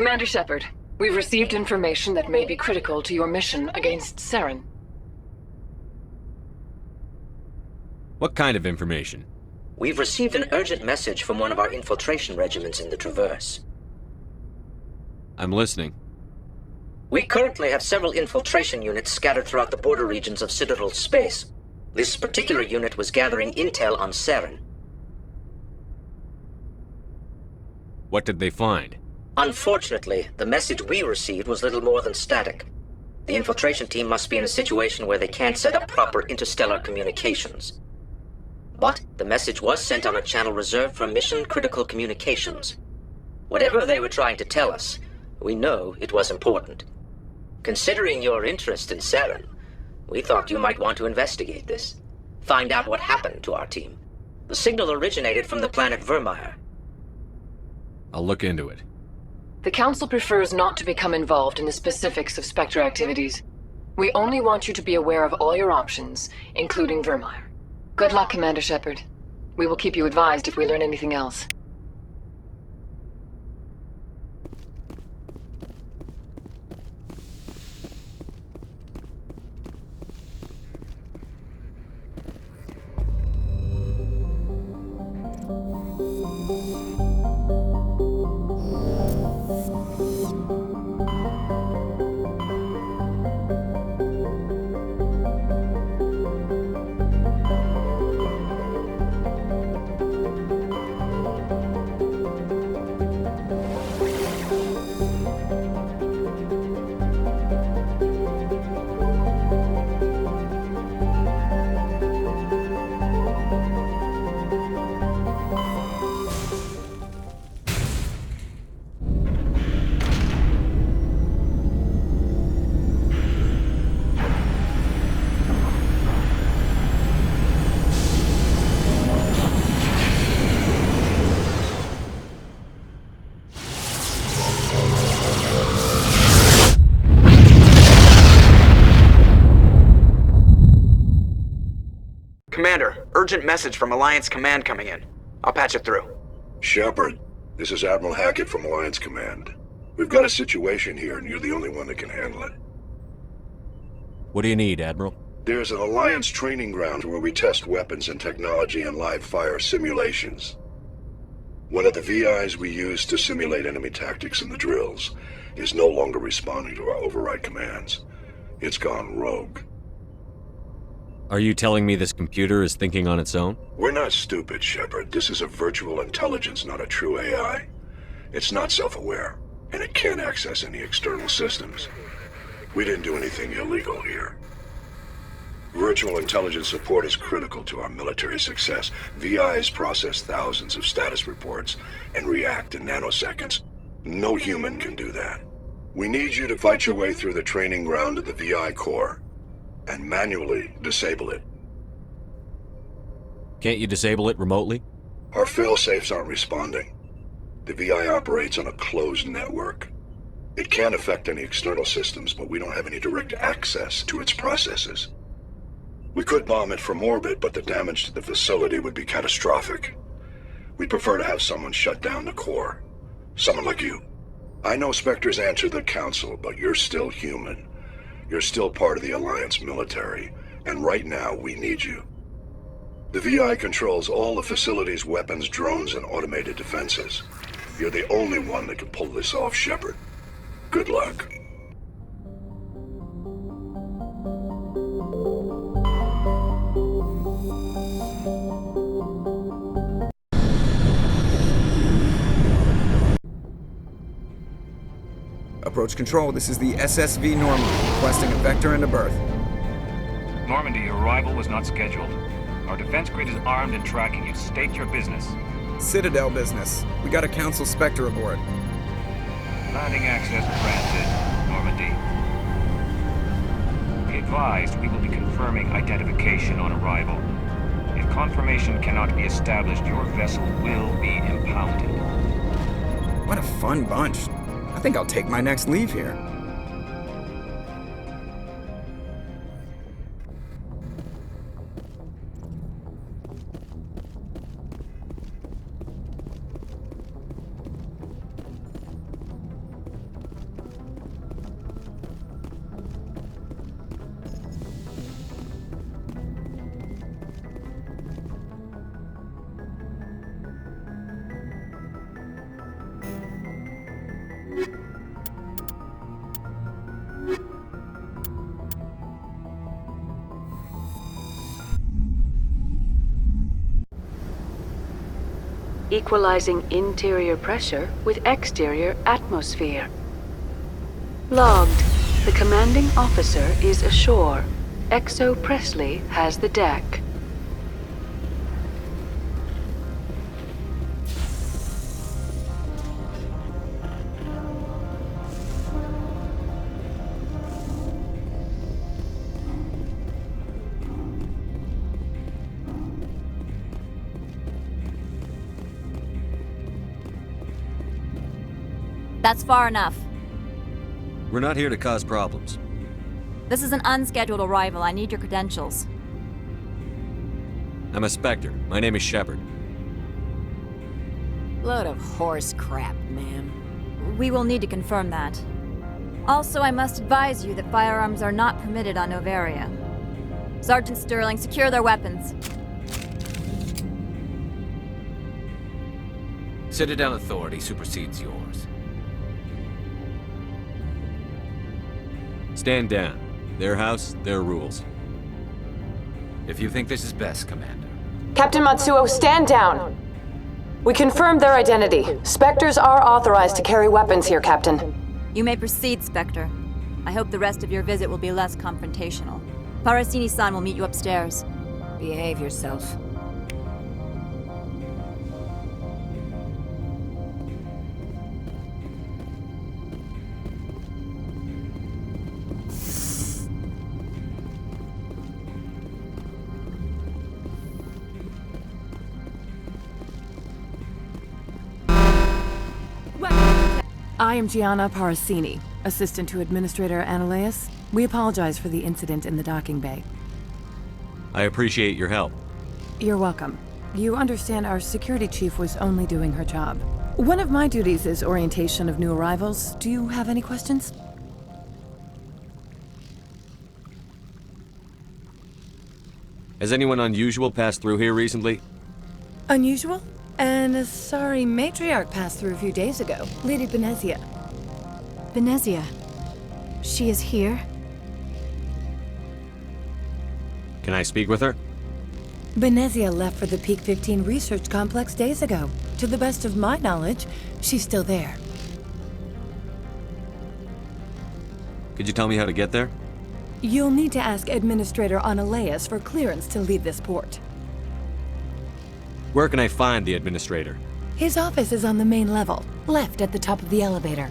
Commander Shepard, we've received information that may be critical to your mission against Saren. What kind of information? We've received an urgent message from one of our infiltration regiments in the Traverse. I'm listening. We currently have several infiltration units scattered throughout the border regions of Citadel space. This particular unit was gathering intel on Saren. What did they find? Unfortunately, the message we received was little more than static. The infiltration team must be in a situation where they can't set up proper interstellar communications. But the message was sent on a channel reserved for mission-critical communications. Whatever they were trying to tell us, we know it was important. Considering your interest in Saren, we thought you might want to investigate this. Find out what happened to our team. The signal originated from the planet Virmire. I'll look into it. The Council prefers not to become involved in the specifics of Spectre activities. We only want you to be aware of all your options, including Virmire. Good luck, Commander Shepard. We will keep you advised if we learn anything else. Commander, urgent message from Alliance Command coming in. I'll patch it through. Shepard, this is Admiral Hackett from Alliance Command. We've got a situation here, and you're the only one that can handle it. What do you need, Admiral? There's an Alliance training ground where we test weapons and technology in live fire simulations. One of the VIs we use to simulate enemy tactics in the drills is no longer responding to our override commands. It's gone rogue. Are you telling me this computer is thinking on its own? We're not stupid, Shepard. This is a virtual intelligence, not a true AI. It's not self-aware, and it can't access any external systems. We didn't do anything illegal here. Virtual intelligence support is critical to our military success. VIs process thousands of status reports and react in nanoseconds. No human can do that. We need you to fight your way through the training ground of the VI core and manually disable it. Can't you disable it remotely? Our fail-safes aren't responding. The VI operates on a closed network. It can affect any external systems, but we don't have any direct access to its processes. We could bomb it from orbit, but the damage to the facility would be catastrophic. We'd prefer to have someone shut down the core. Someone like you. I know Spectres answer the Council, but you're still human. You're still part of the Alliance military, and right now we need you. The VI controls all the facility's weapons, drones, and automated defenses. You're the only one that can pull this off, Shepard. Good luck. Approach control, this is the SSV Normandy, requesting a vector and a berth. Normandy, your arrival was not scheduled. Our defense grid is armed and tracking you. State your business. Citadel business. We got a Council Spectre aboard. Landing access granted, Normandy. Be advised, we will be confirming identification on arrival. If confirmation cannot be established, your vessel will be impounded. What a fun bunch. I think I'll take my next leave here. equalizing interior pressure with exterior atmosphere. Logged. The commanding officer is ashore. Exo Presley has the deck. That's far enough. We're not here to cause problems. This is an unscheduled arrival. I need your credentials. I'm a Spectre. My name is Shepard. Load of horse crap, ma'am. We will need to confirm that. Also, I must advise you that firearms are not permitted on Noveria. Sergeant Sterling, secure their weapons. Citadel authority supersedes yours. Stand down. Their house, their rules. If you think this is best, Commander. Captain Matsuo, stand down! We confirmed their identity. Spectres are authorized to carry weapons here, Captain. You may proceed, Spectre. I hope the rest of your visit will be less confrontational. Parasini-san will meet you upstairs. Behave yourself. I am Gianna Parasini, assistant to Administrator Ananias. We apologize for the incident in the docking bay. I appreciate your help. You're welcome. You understand our security chief was only doing her job. One of my duties is orientation of new arrivals. Do you have any questions? Has anyone unusual passed through here recently? Unusual? And a sorry matriarch passed through a few days ago. Lady Benezia. Benezia? She is here? Can I speak with her? Benezia left for the Peak 15 research complex days ago. To the best of my knowledge, she's still there. Could you tell me how to get there? You'll need to ask Administrator Ananias for clearance to leave this port. Where can I find the Administrator? His office is on the main level, left at the top of the elevator.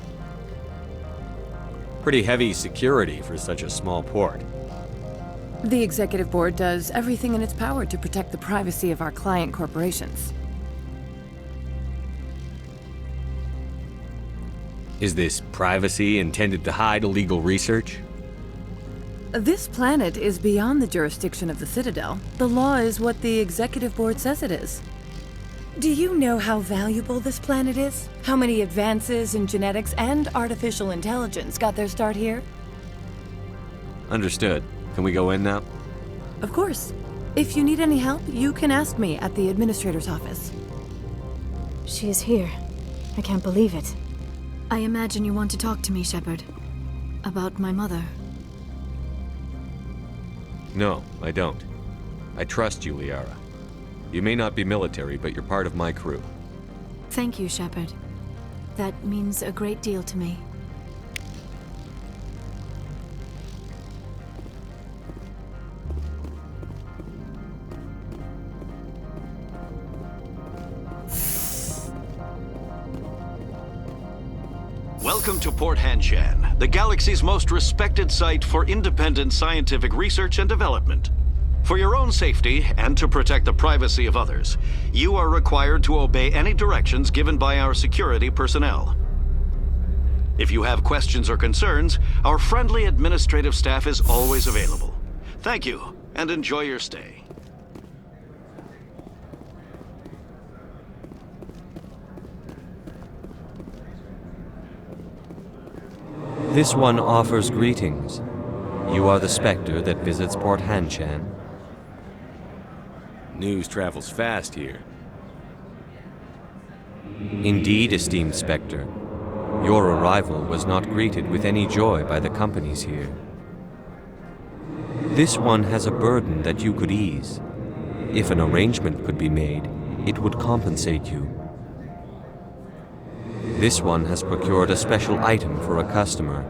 Pretty heavy security for such a small port. The Executive Board does everything in its power to protect the privacy of our client corporations. Is this privacy intended to hide illegal research? This planet is beyond the jurisdiction of the Citadel. The law is what the Executive Board says it is. Do you know how valuable this planet is? How many advances in genetics and artificial intelligence got their start here? Understood. Can we go in now? Of course. If you need any help, you can ask me at the Administrator's office. She is here. I can't believe it. I imagine you want to talk to me, Shepard. About my mother. No, I don't. I trust you, Liara. You may not be military, but you're part of my crew. Thank you, Shepard. That means a great deal to me. Welcome to Port Hanshan, the galaxy's most respected site for independent scientific research and development. For your own safety and to protect the privacy of others, you are required to obey any directions given by our security personnel. If you have questions or concerns, our friendly administrative staff is always available. Thank you, and enjoy your stay. This one offers greetings. You are the Spectre that visits Port Hanshan. News travels fast here. Indeed, esteemed Spectre. Your arrival was not greeted with any joy by the companies here. This one has a burden that you could ease. If an arrangement could be made, it would compensate you. This one has procured a special item for a customer.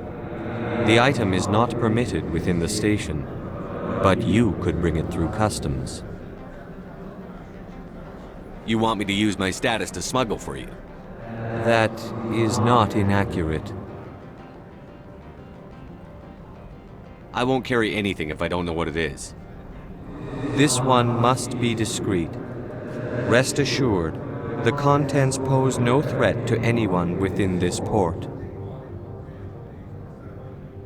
The item is not permitted within the station, but you could bring it through customs. You want me to use my status to smuggle for you? That is not inaccurate. I won't carry anything if I don't know what it is. This one must be discreet. Rest assured, the contents pose no threat to anyone within this port.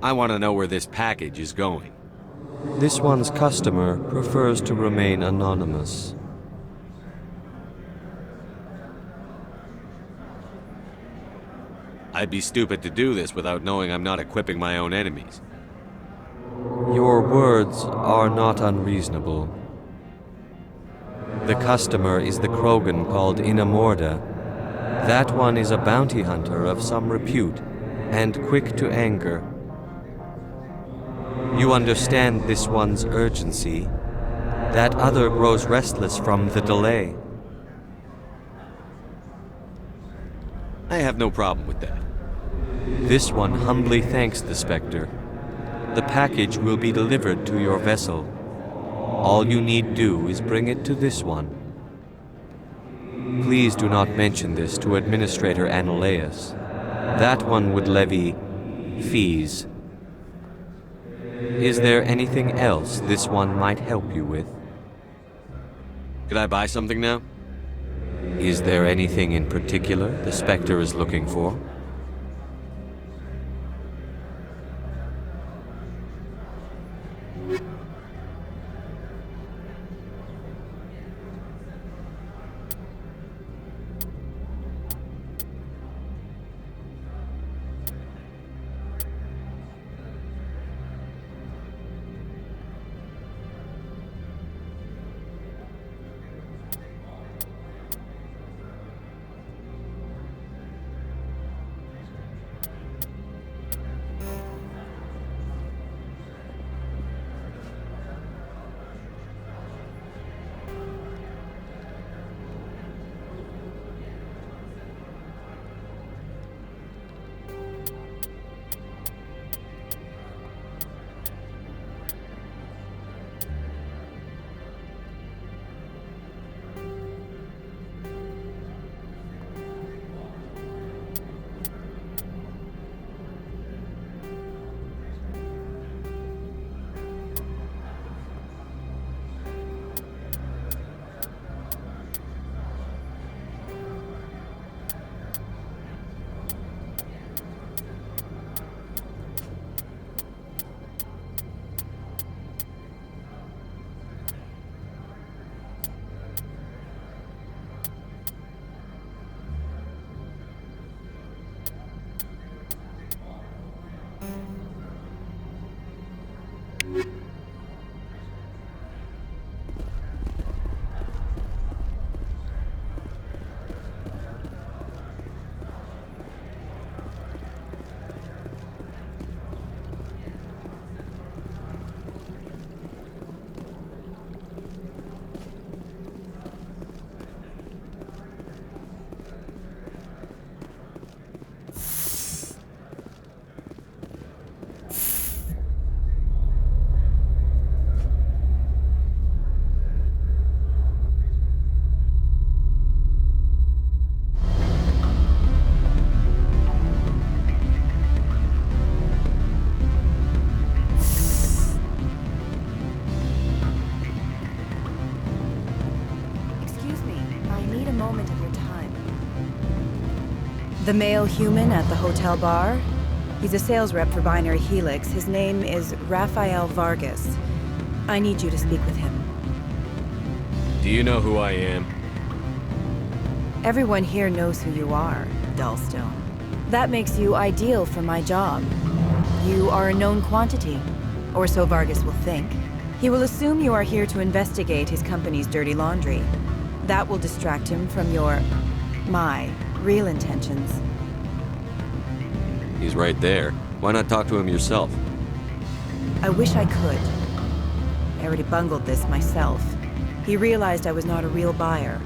I want to know where this package is going. This one's customer prefers to remain anonymous. I'd be stupid to do this without knowing I'm not equipping my own enemies. Your words are not unreasonable. The customer is the Krogan called Inamorda. That one is a bounty hunter of some repute, and quick to anger. You understand this one's urgency. That other grows restless from the delay. I have no problem with that. This one humbly thanks the Spectre. The package will be delivered to your vessel. All you need do is bring it to this one. Please do not mention this to Administrator Annaleus. That one would levy fees. Is there anything else this one might help you with? Could I buy something now? Is there anything in particular the Spectre is looking for? The male human at the hotel bar? He's a sales rep for Binary Helix. His name is Rafael Vargas. I need you to speak with him. Do you know who I am? Everyone here knows who you are, Dullstone. That makes you ideal for my job. You are a known quantity, or so Vargas will think. He will assume you are here to investigate his company's dirty laundry. That will distract him from my real intentions. He's right there. Why not talk to him yourself? I wish I could. I already bungled this myself. He realized I was not a real buyer.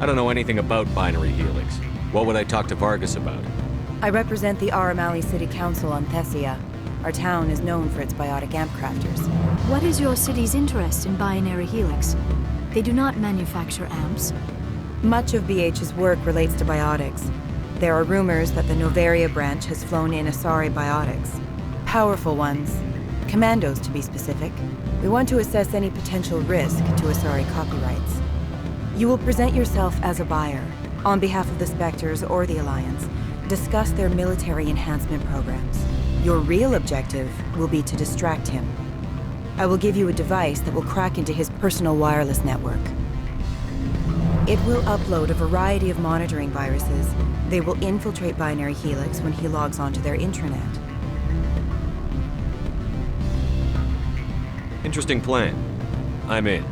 I don't know anything about Binary Helix. What would I talk to Vargas about? I represent the Aramali City Council on Thessia. Our town is known for its biotic amp crafters. What is your city's interest in Binary Helix? They do not manufacture amps. Much of BH's work relates to biotics. There are rumors that the Noveria branch has flown in Asari biotics. Powerful ones. Commandos, to be specific. We want to assess any potential risk to Asari copyrights. You will present yourself as a buyer, on behalf of the Spectres or the Alliance. Discuss their military enhancement programs. Your real objective will be to distract him. I will give you a device that will crack into his personal wireless network. It will upload a variety of monitoring viruses. They will infiltrate Binary Helix when he logs onto their intranet. Interesting plan. I'm in.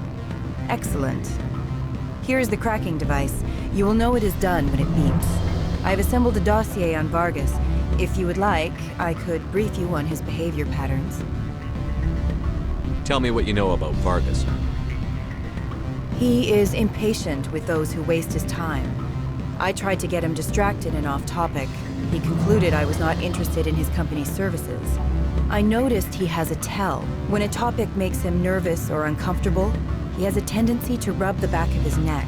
Excellent. Here's the cracking device. You will know it is done when it beeps. I've assembled a dossier on Vargas. If you would like, I could brief you on his behavior patterns. Tell me what you know about Vargas. He is impatient with those who waste his time. I tried to get him distracted and off topic. He concluded I was not interested in his company's services. I noticed he has a tell. When a topic makes him nervous or uncomfortable, he has a tendency to rub the back of his neck.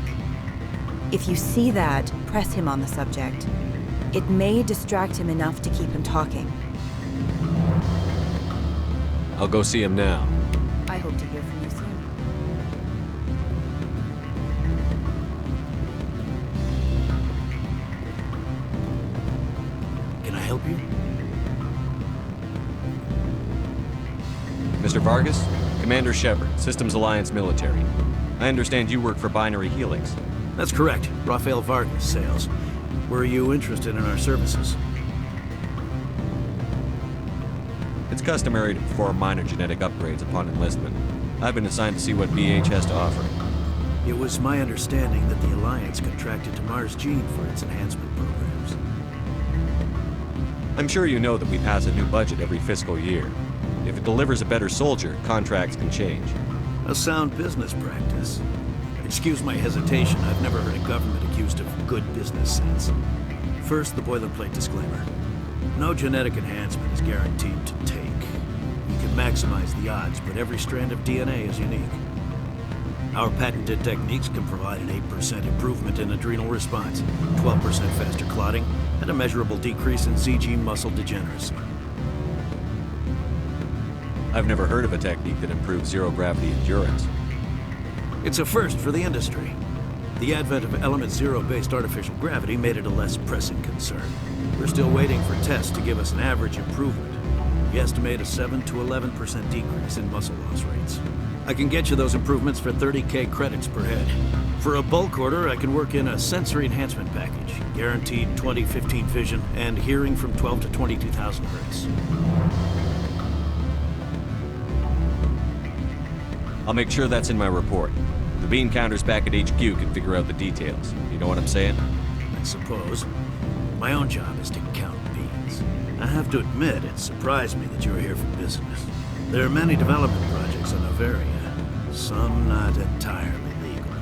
If you see that, press him on the subject. It may distract him enough to keep him talking. I'll go see him now. I hope to hear from you soon. Can I help you? Mr. Vargas? Commander Shepard, Systems Alliance Military. I understand you work for Binary Helix. That's correct. Rafael Vargas, sales. Were you interested in our services? It's customary to perform minor genetic upgrades upon enlistment. I've been assigned to see what BH has to offer. It was my understanding that the Alliance contracted to Mars Gene for its enhancement programs. I'm sure you know that we pass a new budget every fiscal year. If it delivers a better soldier, contracts can change. A sound business practice. Excuse my hesitation, I've never heard a government accused of good business sense. First, the boilerplate disclaimer. No genetic enhancement is guaranteed to take. You can maximize the odds, but every strand of DNA is unique. Our patented techniques can provide an 8% improvement in adrenal response, 12% faster clotting, and a measurable decrease in ZG muscle degeneracy. I've never heard of a technique that improves zero-gravity endurance. It's a first for the industry. The advent of Element Zero-based artificial gravity made it a less pressing concern. We're still waiting for tests to give us an average improvement. We estimate a 7 to 11% decrease in muscle loss rates. I can get you those improvements for 30K credits per head. For a bulk order, I can work in a sensory enhancement package, guaranteed 20/15 vision, and hearing from 12 to 22,000 hertz. I'll make sure that's in my report. The bean counters back at HQ can figure out the details. You know what I'm saying? I suppose. My own job is to count beans. I have to admit, it surprised me that you were here for business. There are many development projects on Noveria, some not entirely legal.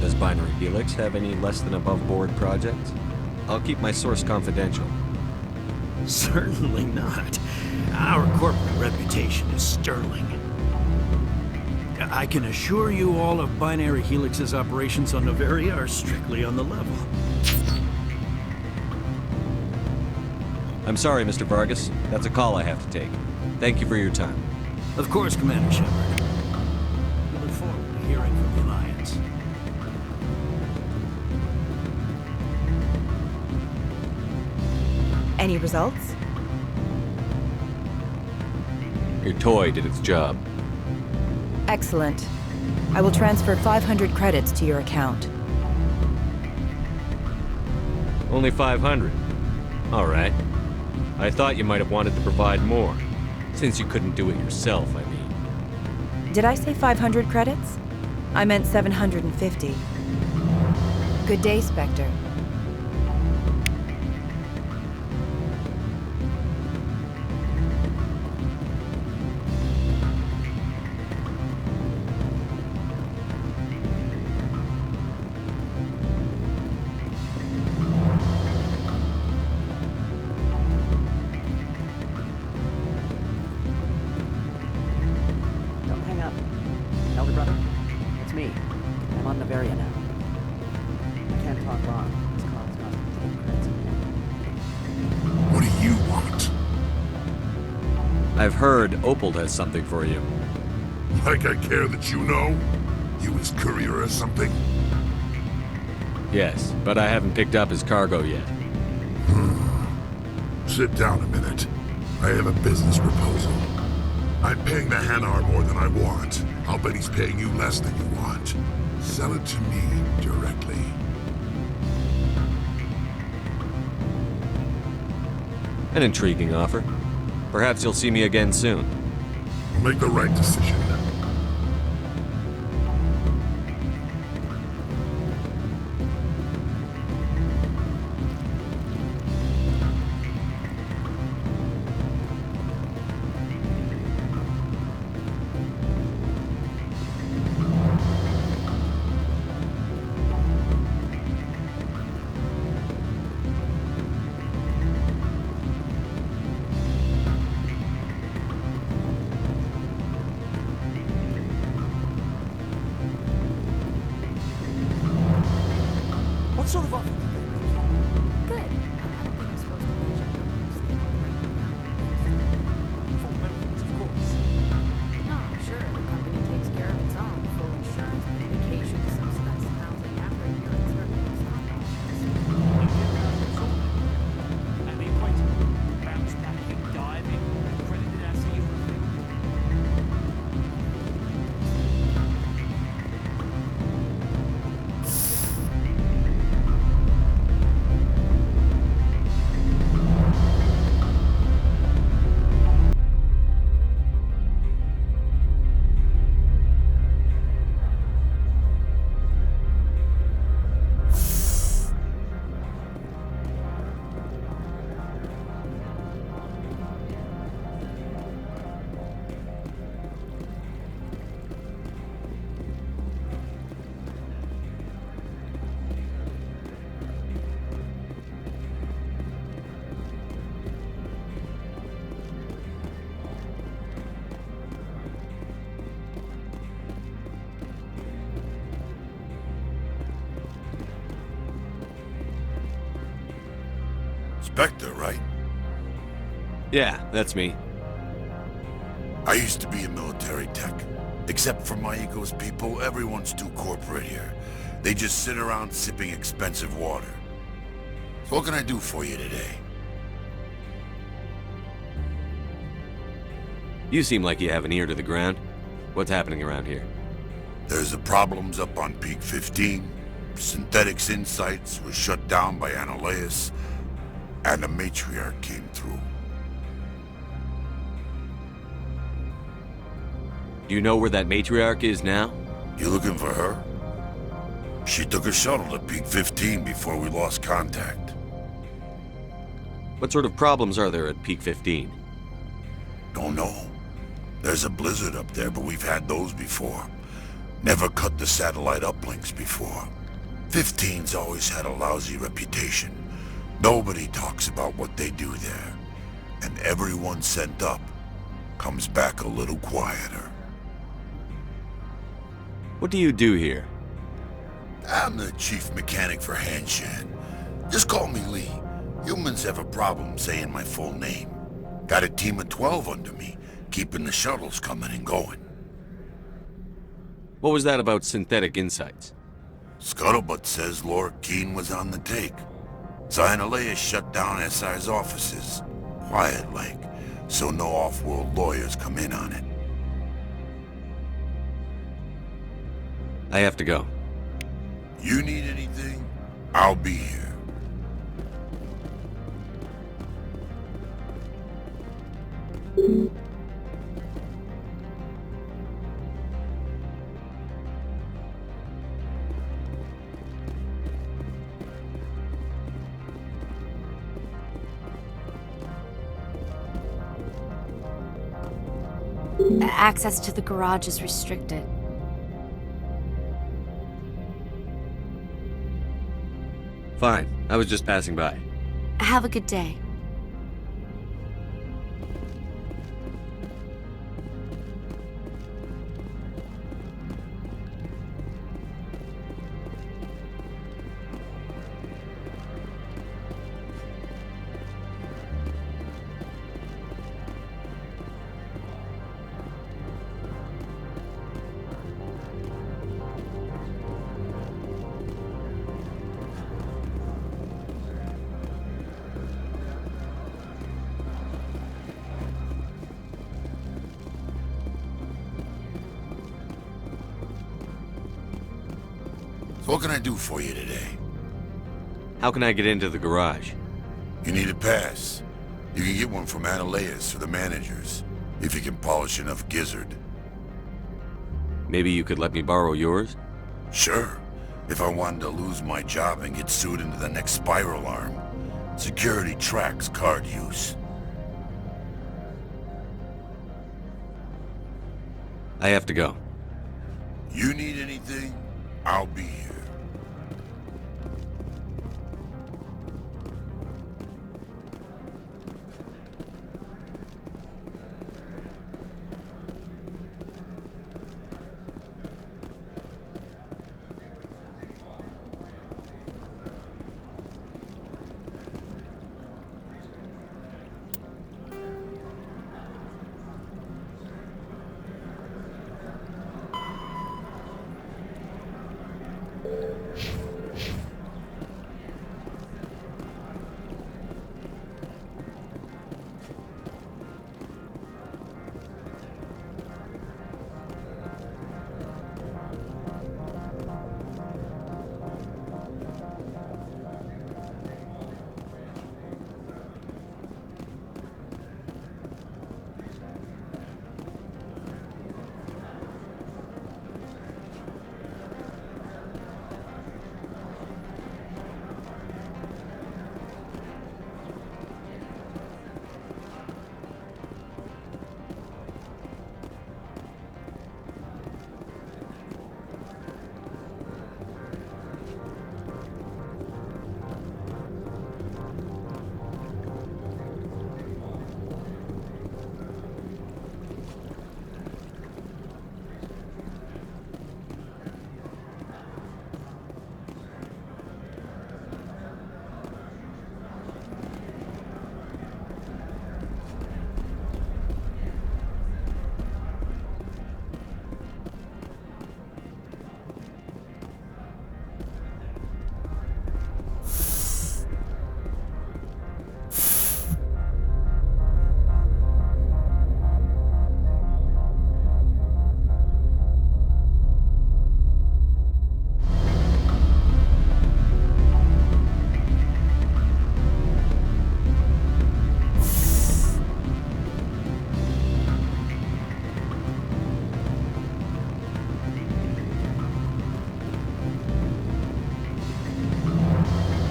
Does Binary Helix have any less than above-board projects? I'll keep my source confidential. Certainly not. Our corporate reputation is sterling. I can assure you all of Binary Helix's operations on Noveria are strictly on the level. I'm sorry, Mr. Vargas. That's a call I have to take. Thank you for your time. Of course, Commander Shepard. We look forward to hearing from the Alliance. Any results? Your toy did its job. Excellent. I will transfer 500 credits to your account. Only 500. All right. I thought you might have wanted to provide more. Since you couldn't do it yourself, I mean. Did I say 500 credits? I meant 750. Good day, Spectre. I've heard Opal has something for you. Like I care that you know? You his courier or something? Yes, but I haven't picked up his cargo yet. Sit down a minute. I have a business proposal. I'm paying the Hanar more than I want. I'll bet he's paying you less than you want. Sell it to me directly. An intriguing offer. Perhaps you'll see me again soon. We'll make the right decision. What sort of offer? Good. I don't think I'm supposed to mention numbers. Full benefits, of course. No, sure, the company takes care of its own. Full insurance, medication, subsidized housing, operating units, everything's not And the equator, bounce backing, diving, accredited as everything. Spectre, right? Yeah, that's me. I used to be a military tech. Except for my ego's people, everyone's too corporate here. They just sit around sipping expensive water. So what can I do for you today? You seem like you have an ear to the ground. What's happening around here? There's the problems up on Peak 15. Synthetics Insights was shut down by Analeus, and the Matriarch came through. Do you know where that matriarch is now? You looking for her? She took a shuttle to Peak 15 before we lost contact. What sort of problems are there at Peak 15? Don't know. There's a blizzard up there, but we've had those before. Never cut the satellite uplinks before. 15's always had a lousy reputation. Nobody talks about what they do there. And everyone sent up comes back a little quieter. What do you do here? I'm the chief mechanic for Hanshan. Just call me Lee. Humans have a problem saying my full name. Got a team of 12 under me, keeping the shuttles coming and going. What was that about Synthetic Insights? Scuttlebutt says Laura Keene was on the take. Analeus shut down SI's offices. Quiet like, so no off-world lawyers come in on it. I have to go. You need anything? I'll be here. Access to the garage is restricted. Fine. I was just passing by. Have a good day. What can I do for you today? How can I get into the garage? You need a pass. You can get one from Analeas or the managers, if you can polish enough gizzard. Maybe you could let me borrow yours? Sure. If I wanted to lose my job and get sued into the next spiral arm. Security tracks card use. I have to go. You need anything? I'll be here.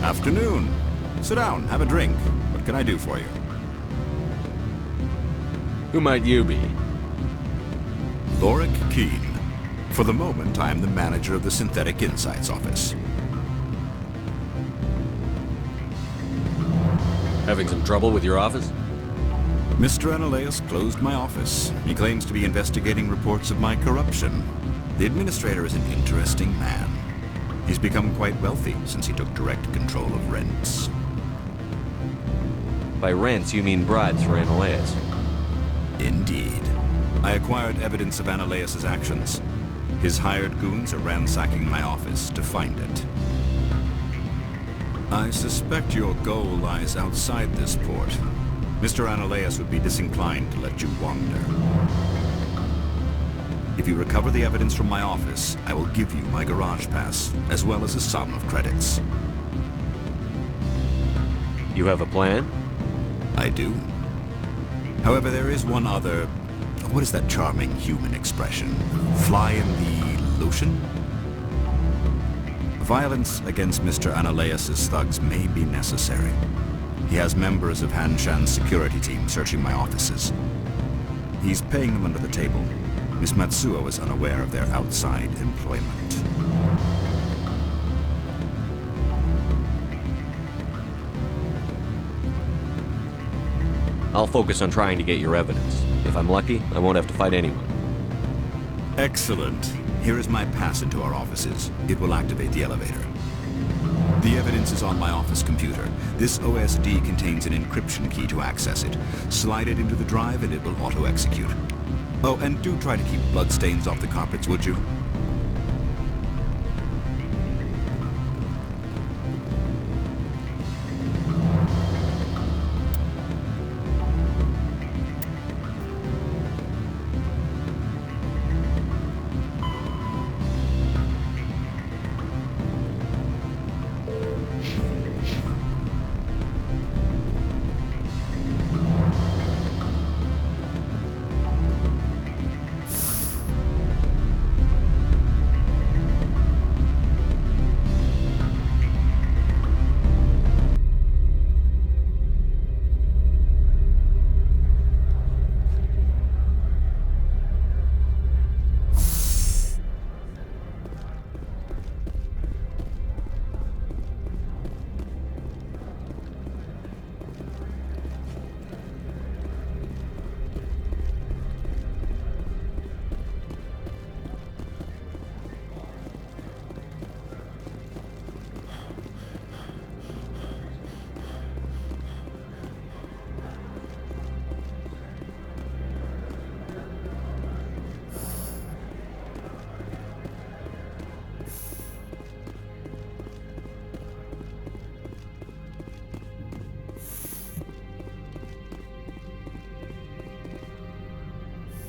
Afternoon. Sit down, have a drink. What can I do for you? Who might you be? Lorik Qiin. For the moment, I am the manager of the Synthetic Insights office. Having some trouble with your office? Mr. Analeas closed my office. He claims to be investigating reports of my corruption. The administrator is an interesting man. He's become quite wealthy since he took direct control of rents. By rents, you mean bribes for Analeas? Indeed. I acquired evidence of Analeas' actions. His hired goons are ransacking my office to find it. I suspect your goal lies outside this port. Mr. Analeas would be disinclined to let you wander. If you recover the evidence from my office, I will give you my garage pass, as well as a sum of credits. You have a plan? I do. However, there is one other... What is that charming human expression? Fly in the lotion? Violence against Mr. Analeas' thugs may be necessary. He has members of Hanshan's security team searching my offices. He's paying them under the table. Miss Matsuo is unaware of their outside employment. I'll focus on trying to get your evidence. If I'm lucky, I won't have to fight anyone. Excellent. Here is my pass into our offices. It will activate the elevator. The evidence is on my office computer. This OSD contains an encryption key to access it. Slide it into the drive and it will auto-execute. Oh, and do try to keep bloodstains off the carpets, would you?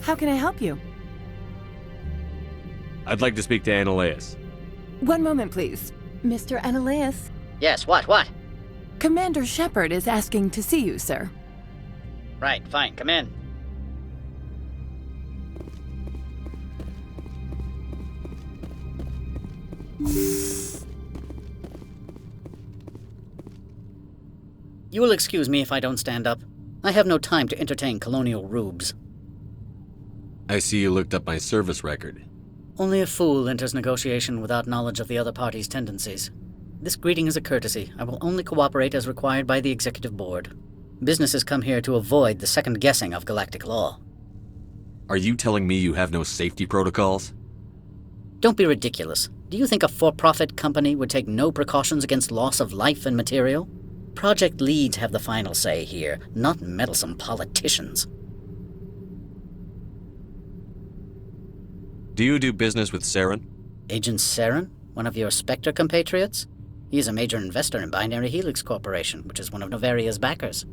How can I help you? I'd like to speak to Annaleus. One moment, please. Mr. Annaleus. Yes, what? Commander Shepard is asking to see you, sir. Right, fine, come in. You will excuse me if I don't stand up. I have no time to entertain colonial rubes. I see you looked up my service record. Only a fool enters negotiation without knowledge of the other party's tendencies. This greeting is a courtesy. I will only cooperate as required by the Executive Board. Businesses come here to avoid the second guessing of galactic law. Are you telling me you have no safety protocols? Don't be ridiculous. Do you think a for-profit company would take no precautions against loss of life and material? Project leads have the final say here, not meddlesome politicians. Do you do business with Saren? Agent Saren? One of your Spectre compatriots? He is a major investor in Binary Helix Corporation, which is one of Novaria's backers.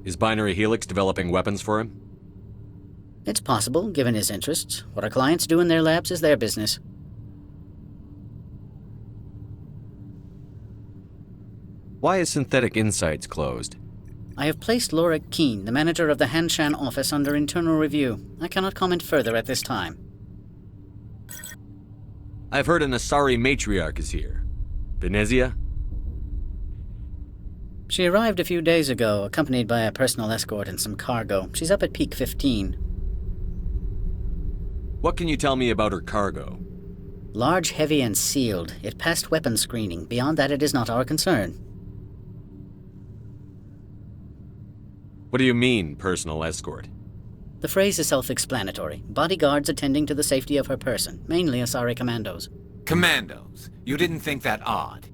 Is Binary Helix developing weapons for him? It's possible, given his interests. What our clients do in their labs is their business. Why is Synthetic Insights closed? I have placed Lorik Keene, the manager of the Hanshan office, under internal review. I cannot comment further at this time. I've heard an Asari matriarch is here. Venezia? She arrived a few days ago, accompanied by a personal escort and some cargo. She's up at Peak 15. What can you tell me about her cargo? Large, heavy, and sealed. It passed weapons screening. Beyond that, it is not our concern. What do you mean, personal escort? The phrase is self-explanatory. Bodyguards attending to the safety of her person, mainly Asari commandos. Commandos? You didn't think that odd?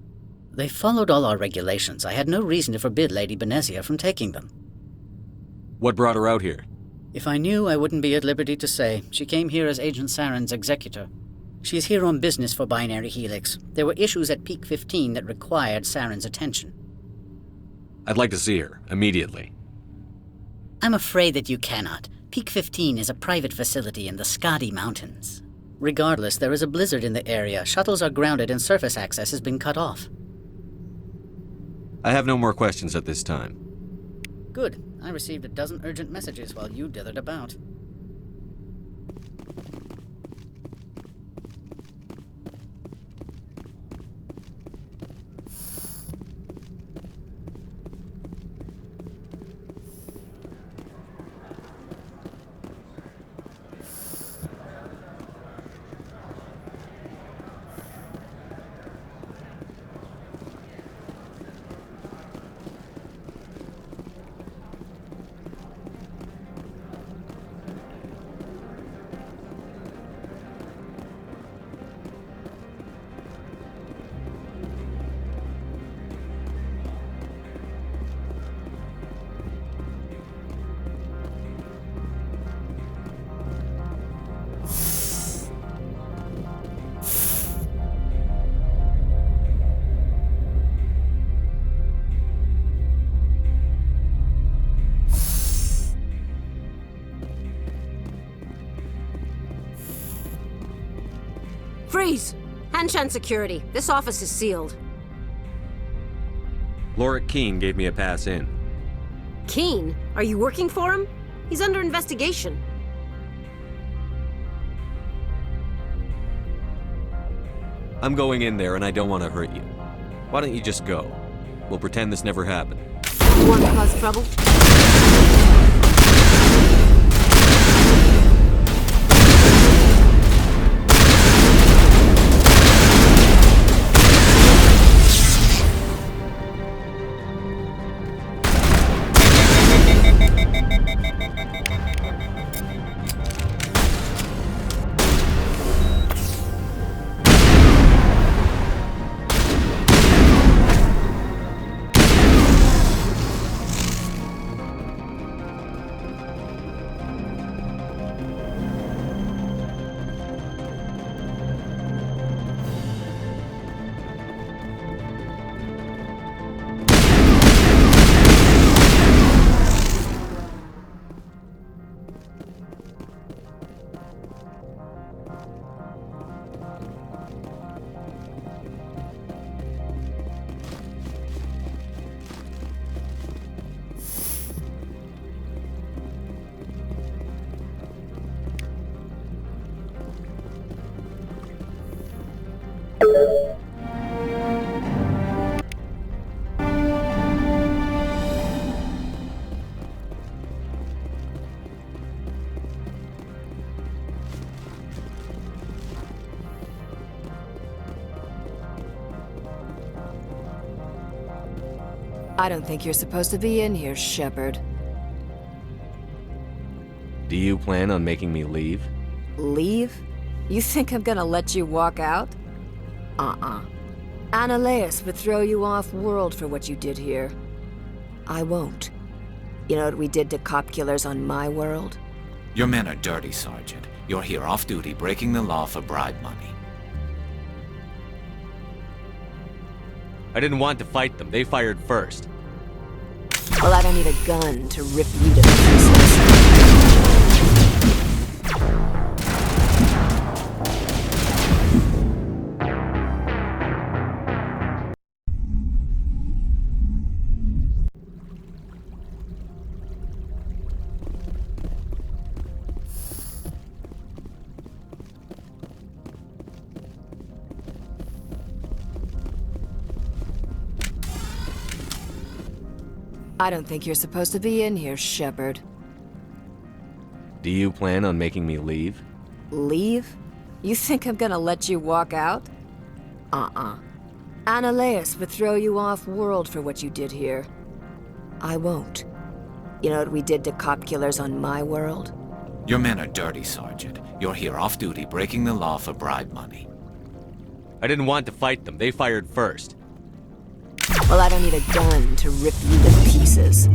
They followed all our regulations. I had no reason to forbid Lady Benezia from taking them. What brought her out here? If I knew, I wouldn't be at liberty to say. She came here as Agent Saren's executor. She is here on business for Binary Helix. There were issues at Peak 15 that required Saren's attention. I'd like to see her, immediately. I'm afraid that you cannot. Peak 15 is a private facility in the Skadi Mountains. Regardless, there is a blizzard in the area. Shuttles are grounded and surface access has been cut off. I have no more questions at this time. Good. I received a dozen urgent messages while you dithered about. Freeze! Hanshan security. This office is sealed. Lorik Keene gave me a pass in. Keene? Are you working for him? He's under investigation. I'm going in there and I don't want to hurt you. Why don't you just go? We'll pretend this never happened. You want to cause trouble? I don't think you're supposed to be in here, Shepard. Do you plan on making me leave? Leave? You think I'm gonna let you walk out? Annaleus would throw you off-world for what you did here. I won't. You know what we did to cop killers on my world? Your men are dirty, Sergeant. You're here off-duty, breaking the law for bribe money. I didn't want to fight them. They fired first. Well, I don't need a gun to rip you to pieces. I don't think you're supposed to be in here, Shepard. Do you plan on making me leave? Leave? You think I'm gonna let you walk out? Annaleus would throw you off-world for what you did here. I won't. You know what we did to cop killers on my world? Your men are dirty, Sergeant. You're here off-duty, breaking the law for bribe money. I didn't want to fight them. They fired first. Well, I don't need a gun to rip you to pieces.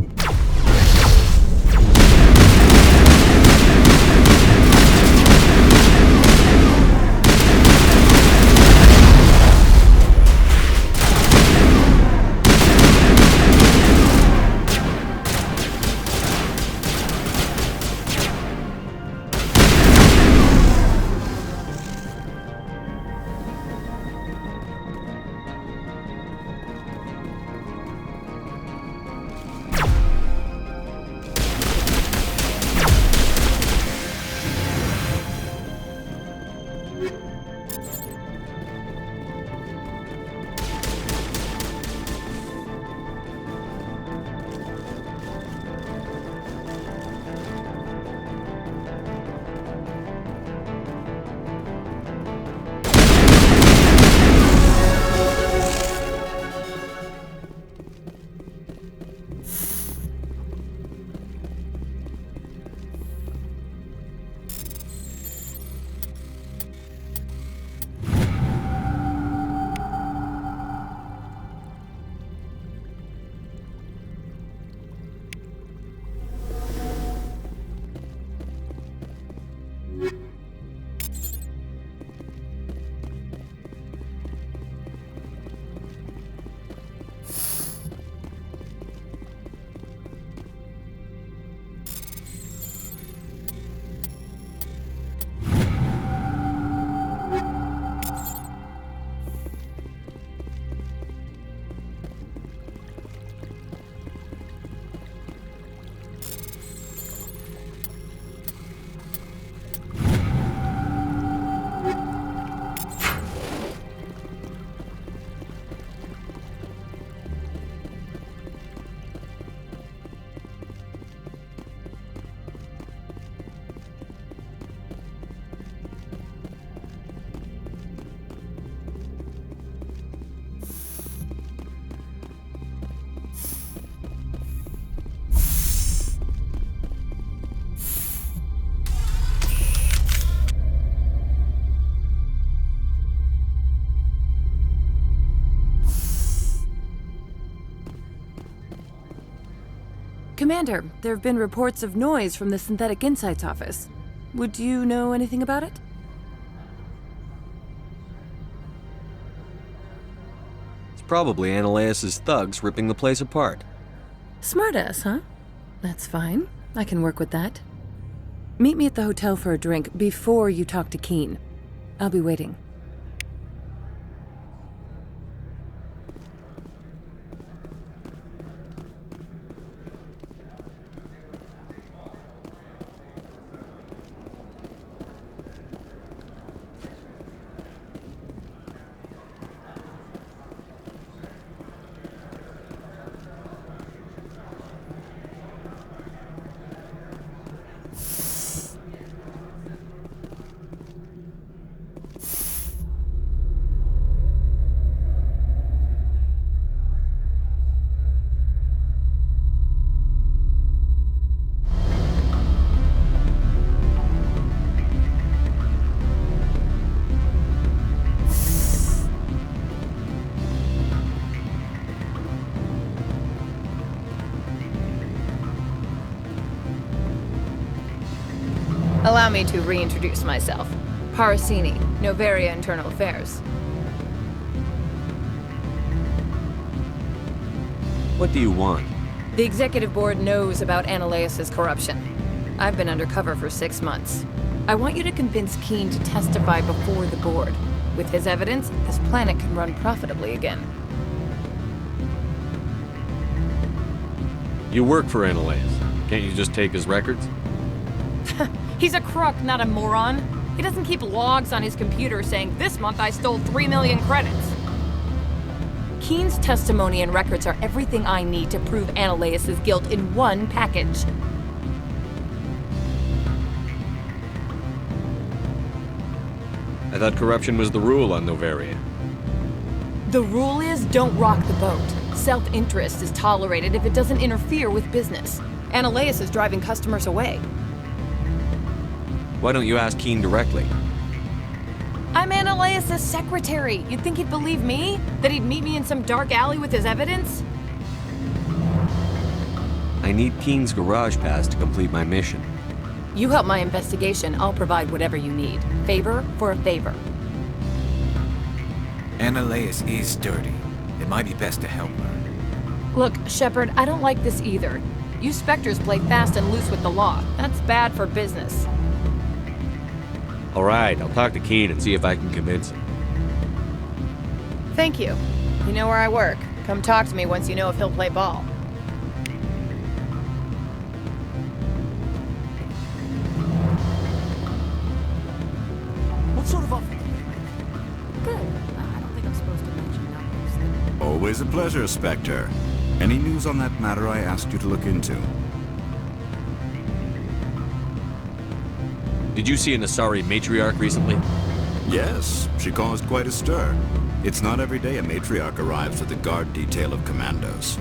Commander, there have been reports of noise from the Synthetic Insights office. Would you know anything about it? It's probably Annaleus' thugs ripping the place apart. Smartass, huh? That's fine. I can work with that. Meet me at the hotel for a drink before you talk to Keen. I'll be waiting. Allow me to reintroduce myself. Parasini, Noveria Internal Affairs. What do you want? The Executive Board knows about Ananias' corruption. I've been undercover for 6 months. I want you to convince Keen to testify before the Board. With his evidence, this planet can run profitably again. You work for Ananias. Can't you just take his records? He's a crook, not a moron. He doesn't keep logs on his computer saying, "This month I stole 3 million credits." Keen's testimony and records are everything I need to prove Ananias' guilt in one package. I thought corruption was the rule on Noveria. The rule is, don't rock the boat. Self-interest is tolerated if it doesn't interfere with business. Ananias is driving customers away. Why don't you ask Keen directly? I'm Ananias' secretary. You'd think he'd believe me? That he'd meet me in some dark alley with his evidence? I need Keen's garage pass to complete my mission. You help my investigation, I'll provide whatever you need. Favor for a favor. Ananias is dirty. It might be best to help her. Look, Shepard, I don't like this either. You Spectres play fast and loose with the law. That's bad for business. All right, I'll talk to Keen and see if I can convince him. Thank you. You know where I work. Come talk to me once you know if he'll play ball. What sort of offer? Good. I don't think I'm supposed to mention numbers. Always a pleasure, Spectre. Any news on that matter I asked you to look into? Did you see an Asari matriarch recently? Yes, she caused quite a stir. It's not every day a matriarch arrives with a guard detail of commandos.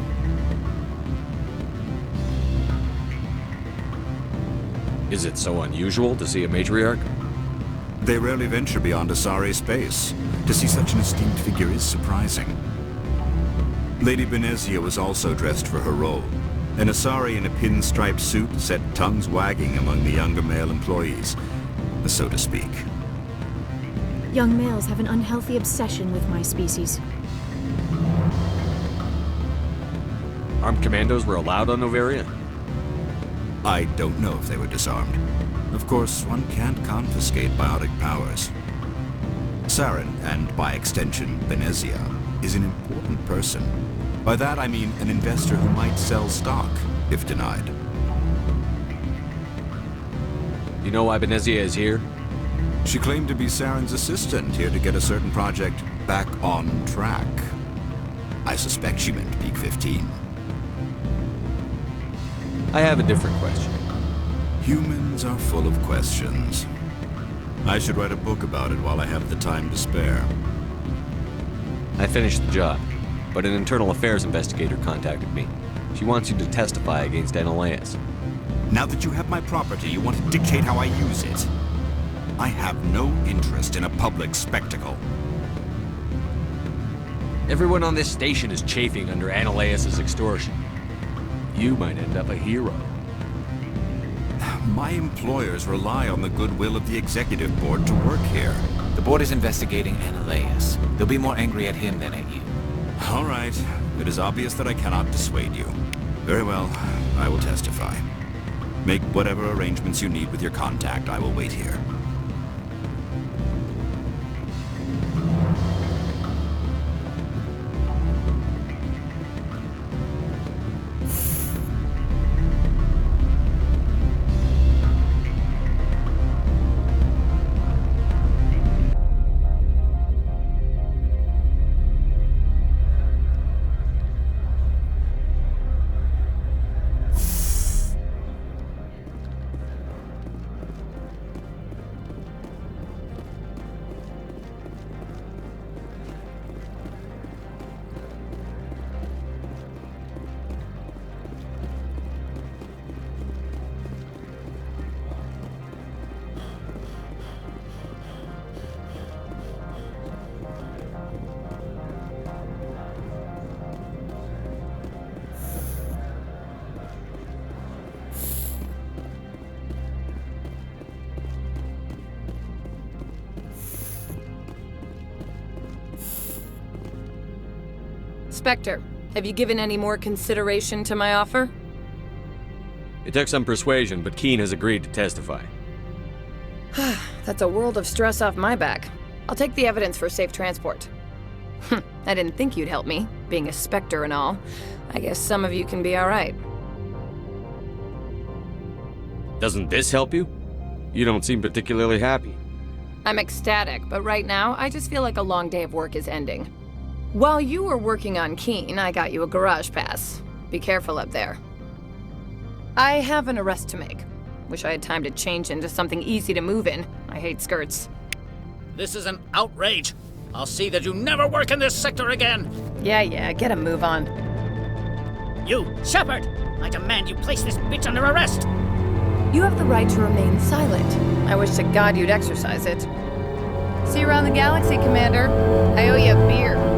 Is it so unusual to see a matriarch? They rarely venture beyond Asari space. To see such an esteemed figure is surprising. Lady Benezia was also dressed for her role. An Asari in a pinstriped suit set tongues wagging among the younger male employees, so to speak. Young males have an unhealthy obsession with my species. Armed commandos were allowed on Noveria? I don't know if they were disarmed. Of course, one can't confiscate biotic powers. Saren, and by extension, Benezia, is an important person. By that I mean an investor who might sell stock, if denied. You know why Benezia is here? She claimed to be Saren's assistant, here to get a certain project back on track. I suspect she meant Peak 15. I have a different question. Humans are full of questions. I should write a book about it while I have the time to spare. I finished the job, but an internal affairs investigator contacted me. She wants you to testify against Ananias. Now that you have my property, you want to dictate how I use it. I have no interest in a public spectacle. Everyone on this station is chafing under Ananias' extortion. You might end up a hero. My employers rely on the goodwill of the Executive Board to work here. The board is investigating Ananias. They'll be more angry at him than at you. All right. It is obvious that I cannot dissuade you. Very well. I will testify. Make whatever arrangements you need with your contact. I will wait here. Spectre, have you given any more consideration to my offer? It took some persuasion, but Keen has agreed to testify. That's a world of stress off my back. I'll take the evidence for safe transport. I didn't think you'd help me, being a Spectre and all. I guess some of you can be alright. Doesn't this help you? You don't seem particularly happy. I'm ecstatic, but right now, I just feel like a long day of work is ending. While you were working on Keen, I got you a garage pass. Be careful up there. I have an arrest to make. Wish I had time to change into something easy to move in. I hate skirts. This is an outrage. I'll see that you never work in this sector again. Yeah, get a move on. You, Shepard! I demand you place this bitch under arrest! You have the right to remain silent. I wish to God you'd exercise it. See you around the galaxy, Commander. I owe you a beer.